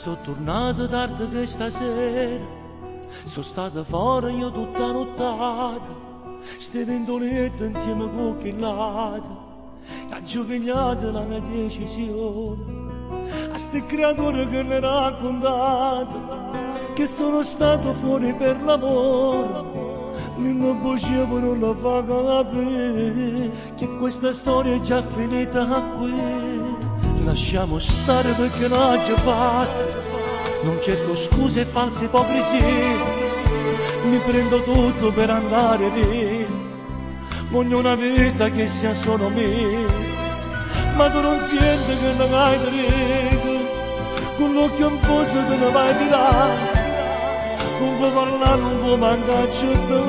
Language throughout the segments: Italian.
Sono tornato tardi questa sera, sono stato fuori io tutta nottata, ste ventolette insieme con chillate, che ha giocagliato la mia decisione. A ste creature che le raccontate, che sono stato fuori per lavoro, non potevo non la fa capire, che questa storia è già finita qui. Lasciamo stare perché l'ha già fatto, non cerco scuse e false ipocrisie, mi prendo tutto per andare via, voglio una vita che sia solo mia, ma tu non senti che non hai diritto, con l'occhio in posto te ne vai di là, non può parlare, non può mancarci te,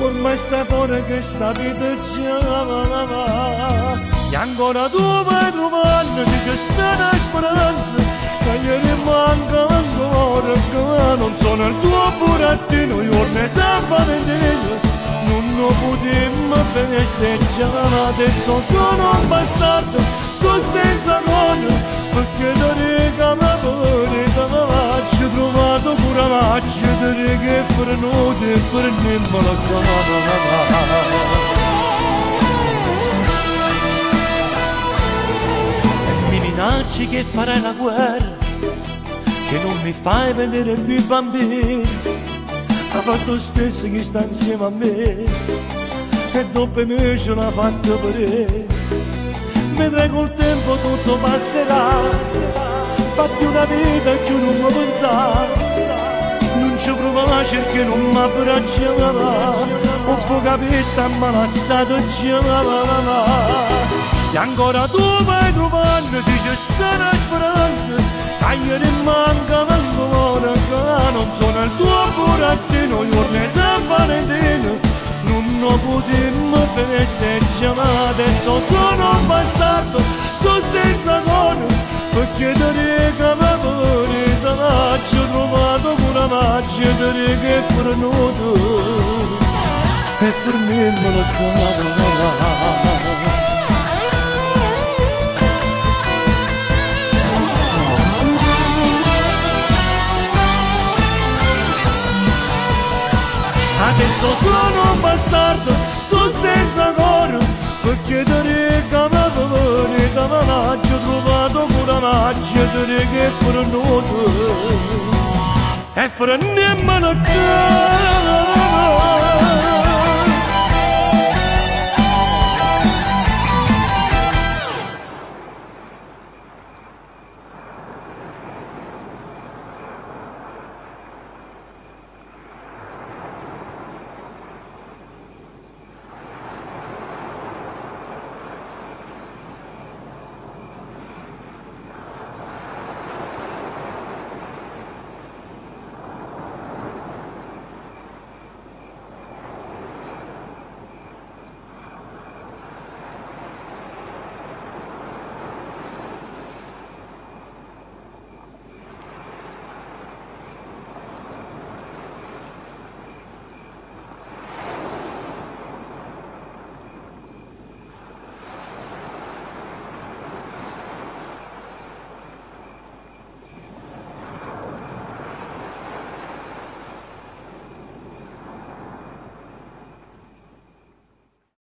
ormai stai fuori che sta vita già. E ancora tu vai trovando che c'è sta una speranza, che ieri manca ancora, che non sono il tuo burattino, io ne sapevo non lo potremmo festeggiare, adesso sono un bastardo, sono senza nonna, perché da riga mi pare, da faccio trovato pure faccio, da riga e frenuti e prendiamo la cama. Minacci che farai la guerra, che non mi fai vedere più i bambini, ha fatto stesso che sta insieme a me, e dopo me ce l'ha fatta per vedrai col tempo tutto passerà, fatti una vita che non mi pensare, non ci provaci perché non mi abbracciava, un po' capire sta malassato già. E ancora tu vai trovando se c'è sta una speranza, che ieri manca ancora, che non sono il tuo burattino, io ne San Valentino, non lo potremmo festeggiare, ma adesso sono un bastardo, sono senza cuore, perché ti riga mi pare, ti faccio trovato pure maggio, ti riga e frenuto, e fermiamo la cama. Adesso sono un bastardo, sono senza cuore, perché ti riga mi pare, da maggio trovato pure maggio, ti riga e frenuto, e freniamo la